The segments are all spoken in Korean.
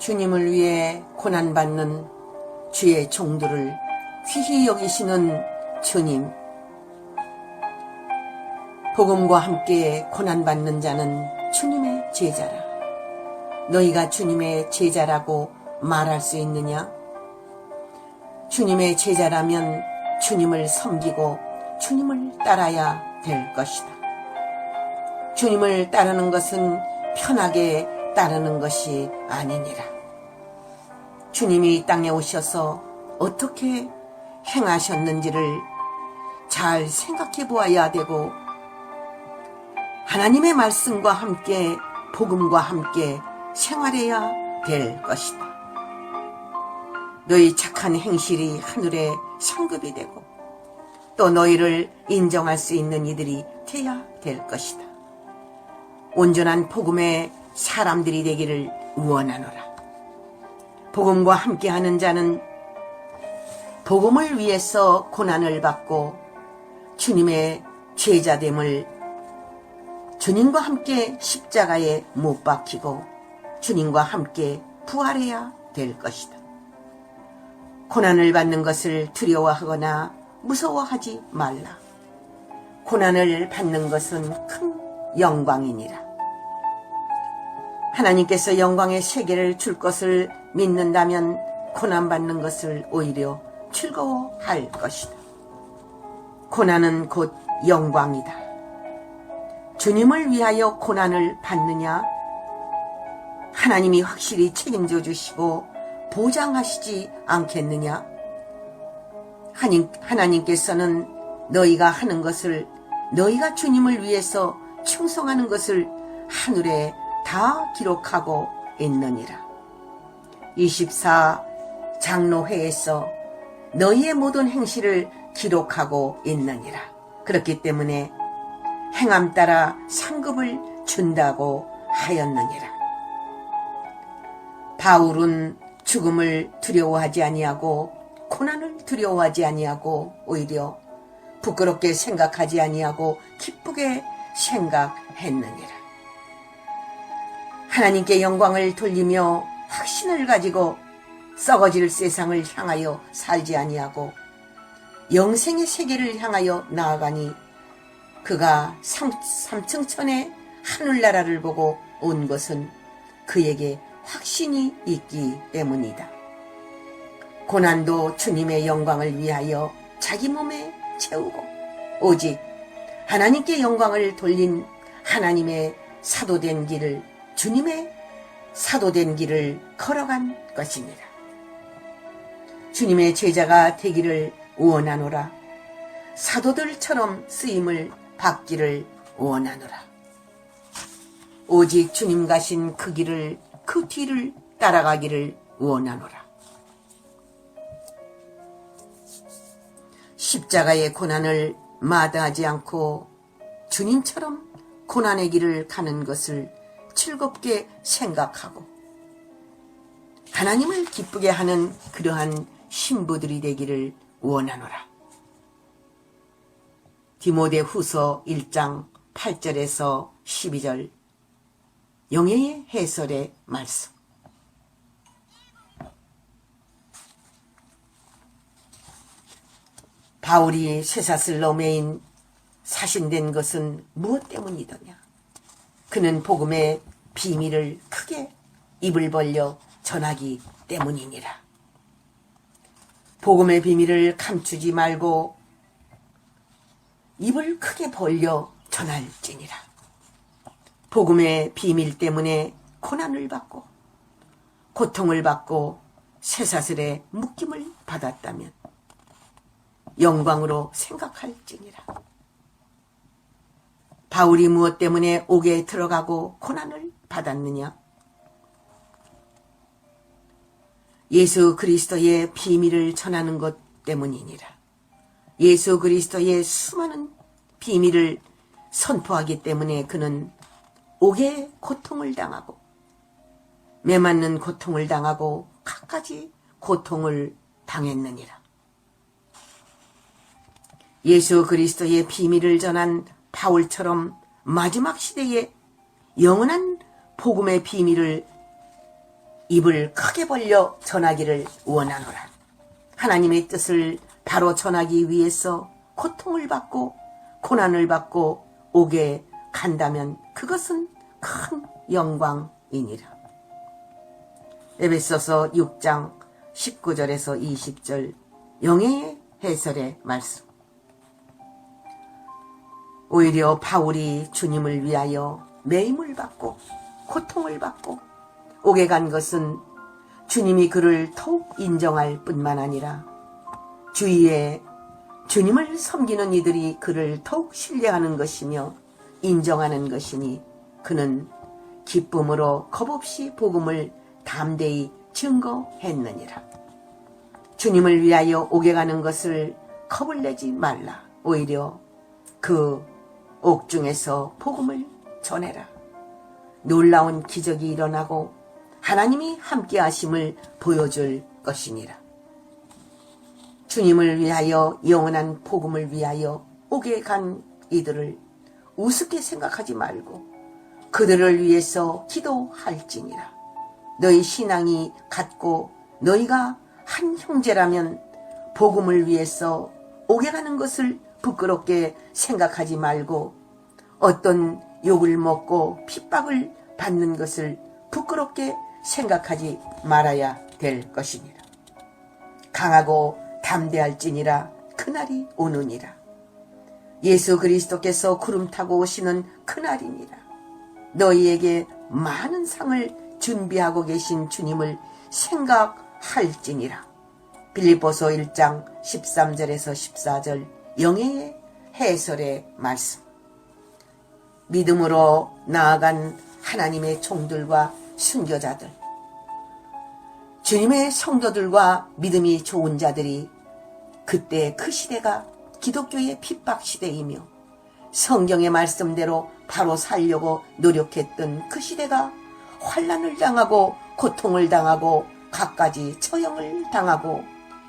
주님을 위해 고난받는 주의 종들을 귀히 여기시는 주님, 복음과 함께 고난받는 자는 주님의 제자라. 너희가 주님의 제자라고 말할 수 있느냐? 주님의 제자라면 주님을 섬기고 주님을 따라야 될 것이다. 주님을 따르는 것은 편하게 따르는 것이 아니니라. 주님이 이 땅에 오셔서 어떻게 행하셨는지를 잘 생각해 보아야 되고, 하나님의 말씀과 함께 복음과 함께 생활해야 될 것이다. 너희 착한 행실이 하늘에 상급이 되고 또 너희를 인정할 수 있는 이들이 되어야 될 것이다. 온전한 복음의 사람들이 되기를 원하노라. 복음과 함께하는 자는 복음을 위해서 고난을 받고 주님의 제자됨을 주님과 함께 십자가에 못 박히고 주님과 함께 부활해야 될 것이다. 고난을 받는 것을 두려워하거나 무서워하지 말라. 고난을 받는 것은 큰 영광이니라. 하나님께서 영광의 세계를 줄 것을 믿는다면 고난받는 것을 오히려 즐거워할 것이다. 고난은 곧 영광이다. 주님을 위하여 고난을 받느냐? 하나님이 확실히 책임져 주시고 보장하시지 않겠느냐? 하나님께서는 너희가 하는 것을, 너희가 주님을 위해서 충성하는 것을 하늘에 다 기록하고 있느니라. 24 장로회에서 너희의 모든 행실을 기록하고 있느니라. 그렇기 때문에 행함 따라 상급을 준다고 하였느니라. 바울은 죽음을 두려워하지 아니하고 고난을 두려워하지 아니하고 오히려 부끄럽게 생각하지 아니하고 기쁘게 생각했느니라. 하나님께 영광을 돌리며 확신을 가지고 썩어질 세상을 향하여 살지 아니하고 영생의 세계를 향하여 나아가니 그가 삼층천의 하늘나라를 보고 온 것은 그에게 확신이 있기 때문이다. 고난도 주님의 영광을 위하여 자기 몸에 채우고 오직 하나님께 영광을 돌린 하나님의 사도된 길을, 주님의 사도된 길을 걸어간 것이니라. 주님의 제자가 되기를 원하노라. 사도들처럼 쓰임을 받기를 원하노라. 오직 주님 가신 그 길을, 그 뒤를 따라가기를 원하노라. 십자가의 고난을 마다하지 않고 주님처럼 고난의 길을 가는 것을 즐겁게 생각하고 하나님을 기쁘게 하는 그러한 신부들이 되기를 원하노라. 디모데후서 1장 8절에서 12절 영예의 해설의 말씀. 바울이 쇠사슬 로메인 사신된 것은 무엇 때문이더냐? 그는 복음의 비밀을 크게 입을 벌려 전하기 때문이니라. 복음의 비밀을 감추지 말고 입을 크게 벌려 전할지니라. 복음의 비밀 때문에 고난을 받고 고통을 받고 쇠사슬에 묶임을 받았다면 영광으로 생각할지니라. 바울이 무엇 때문에 옥에 들어가고 고난을 받았느냐? 예수 그리스도의 비밀을 전하는 것 때문이니라. 예수 그리스도의 수많은 비밀을 선포하기 때문에 그는 옥의 고통을 당하고 매맞는 고통을 당하고 갖가지 고통을 당했느니라. 예수 그리스도의 비밀을 전한 바울처럼 마지막 시대에 영원한 복음의 비밀을 입을 크게 벌려 전하기를 원하노라. 하나님의 뜻을 바로 전하기 위해서 고통을 받고 고난을 받고 오게 간다면 그것은 큰 영광이니라. 에베소서 6장 19절에서 20절 영예의 해설의 말씀. 오히려 바울이 주님을 위하여 매임을 받고 고통을 받고 오게 간 것은 주님이 그를 더욱 인정할 뿐만 아니라 주위에 주님을 섬기는 이들이 그를 더욱 신뢰하는 것이며 인정하는 것이니 그는 기쁨으로 겁없이 복음을 담대히 증거했느니라. 주님을 위하여 오게 가는 것을 겁을 내지 말라. 오히려 그 옥중에서 복음을 전해라. 놀라운 기적이 일어나고 하나님이 함께 하심을 보여줄 것이니라. 주님을 위하여 영원한 복음을 위하여 오게 간 이들을 우습게 생각하지 말고 그들을 위해서 기도할지니라. 너희 신앙이 같고 너희가 한 형제라면 복음을 위해서 오게 가는 것을 부끄럽게 생각하지 말고 어떤 욕을 먹고 핍박을 받는 것을 부끄럽게 생각하지 말아야 될 것이니라. 강하고 담대할지니라. 그날이 오느니라. 예수 그리스도께서 구름 타고 오시는 그날이니라. 너희에게 많은 상을 준비하고 계신 주님을 생각할지니라. 빌립보서 1장 13절에서 14절 영예의 해설의 말씀. 믿음으로 나아간 하나님의 종들과 순교자들, 주님의 성도들과 믿음이 좋은 자들이 그때 그 시대가 기독교의 핍박 시대이며 성경의 말씀대로 바로 살려고 노력했던 그 시대가 환난을 당하고 고통을 당하고 갖가지 처형을 당하고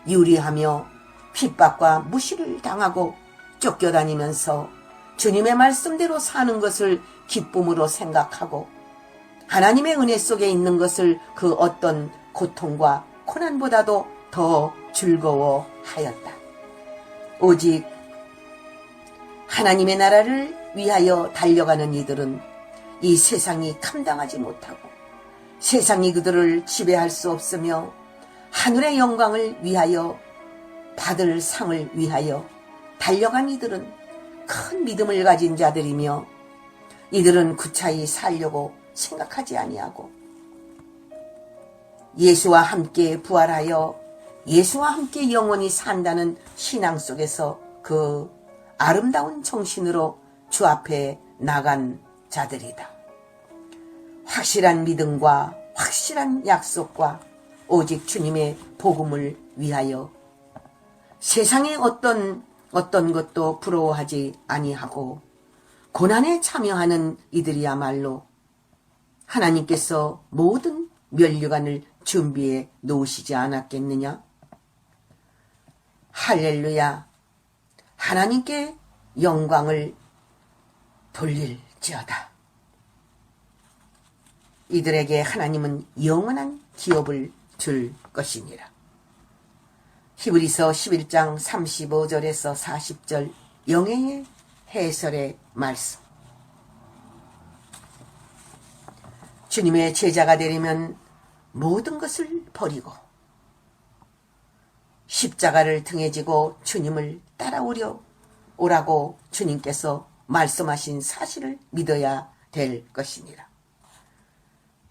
유리하며 핍박과 무시를 당하고 쫓겨다니면서 주님의 말씀대로 사는 것을 기쁨으로 생각하고 하나님의 은혜 속에 있는 것을 그 어떤 고통과 고난보다도 더 즐거워하였다. 오직 하나님의 나라를 위하여 달려가는 이들은 이 세상이 감당하지 못하고 세상이 그들을 지배할 수 없으며 하늘의 영광을 위하여 받을 상을 위하여 달려간 이들은 큰 믿음을 가진 자들이며 이들은 구차히 살려고 생각하지 아니하고 예수와 함께 부활하여 예수와 함께 영원히 산다는 신앙 속에서 그 아름다운 정신으로 주 앞에 나간 자들이다. 확실한 믿음과 확실한 약속과 오직 주님의 복음을 위하여 세상의 어떤 것도 부러워하지 아니하고 고난에 참여하는 이들이야말로 하나님께서 모든 면류관을 준비해 놓으시지 않았겠느냐? 할렐루야. 하나님께 영광을 돌릴지어다. 이들에게 하나님은 영원한 기업을 줄 것이니라. 히브리서 11장 35절에서 40절 영예의 해설의 말씀. 주님의 제자가 되려면 모든 것을 버리고 십자가를 등에 지고 주님을 따라오라고 주님께서 말씀하신 사실을 믿어야 될 것이니라.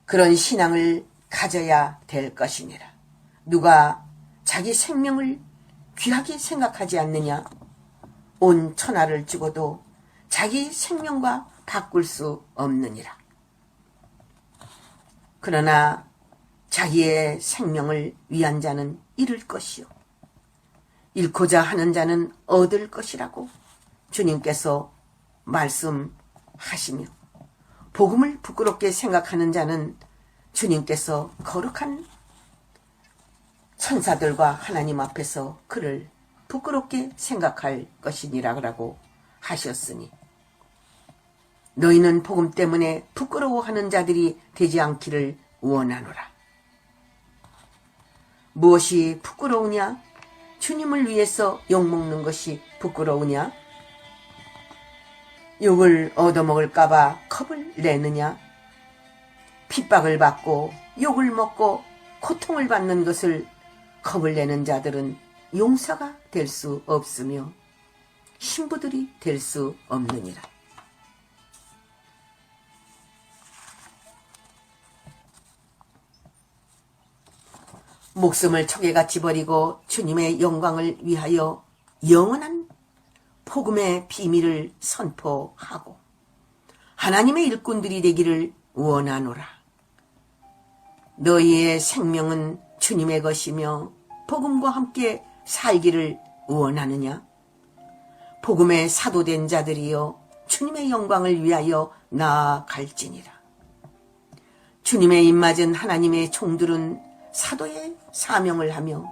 그런 신앙을 가져야 될 것이니라. 누가 자기 생명을 귀하게 생각하지 않느냐? 온 천하를 주고도 자기 생명과 바꿀 수 없느니라. 그러나 자기의 생명을 위한 자는 잃을 것이요 잃고자 하는 자는 얻을 것이라고 주님께서 말씀하시며 복음을 부끄럽게 생각하는 자는 주님께서 거룩한 천사들과 하나님 앞에서 그를 부끄럽게 생각할 것이니라고 하셨으니 너희는 복음 때문에 부끄러워하는 자들이 되지 않기를 원하노라. 무엇이 부끄러우냐? 주님을 위해서 욕먹는 것이 부끄러우냐? 욕을 얻어먹을까봐 겁을 내느냐? 핍박을 받고 욕을 먹고 고통을 받는 것을 겁을 내는 자들은 용사가 될 수 없으며 신부들이 될 수 없느니라. 목숨을 척에같이 버리고 주님의 영광을 위하여 영원한 복음의 비밀을 선포하고 하나님의 일꾼들이 되기를 원하노라. 너희의 생명은 주님의 것이며 복음과 함께 살기를 원하느냐? 복음의 사도된 자들이여 주님의 영광을 위하여 나아갈지니라. 주님의 입맞은 하나님의 종들은 사도의 사명을 하며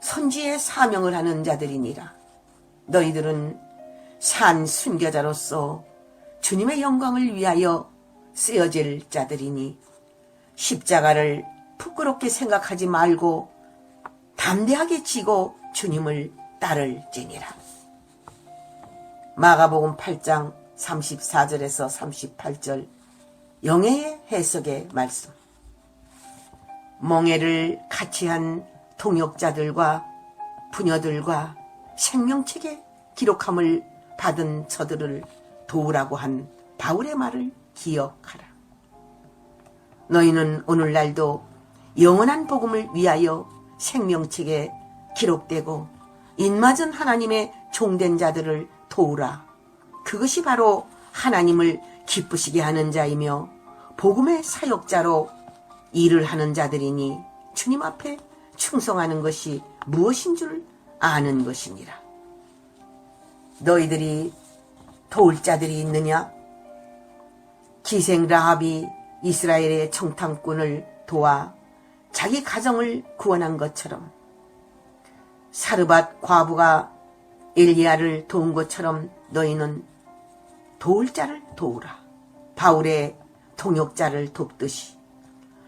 선지의 사명을 하는 자들이니라. 너희들은 산 순교자로서 주님의 영광을 위하여 쓰여질 자들이니 십자가를 부끄럽게 생각하지 말고 담대하게 지고 주님을 따를지니라. 마가복음 8장 34절에서 38절 영예의 해석의 말씀. 멍에를 같이 한 동역자들과 부녀들과 생명책에 기록함을 받은 저들을 도우라고 한 바울의 말을 기억하라. 너희는 오늘날도 영원한 복음을 위하여 생명책에 기록되고 인맞은 하나님의 종된 자들을 도우라. 그것이 바로 하나님을 기쁘시게 하는 자이며 복음의 사역자로 일을 하는 자들이니 주님 앞에 충성하는 것이 무엇인 줄 아는 것이니라. 너희들이 도울 자들이 있느냐? 기생 라합이 이스라엘의 청탐꾼을 도와 자기 가정을 구원한 것처럼 사르밧 과부가 엘리야를 도운 것처럼 너희는 도울 자를 도우라. 바울의 동역자를 돕듯이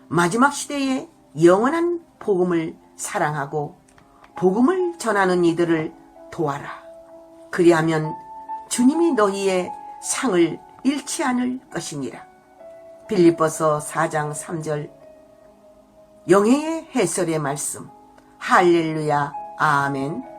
마지막 시대에 영원한 복음을 사랑하고 복음을 전하는 이들을 도와라. 그리하면 주님이 너희의 상을 잃지 않을 것이니라. 빌립보서 4장 3절 영예의 해설의 말씀. 할렐루야. 아멘.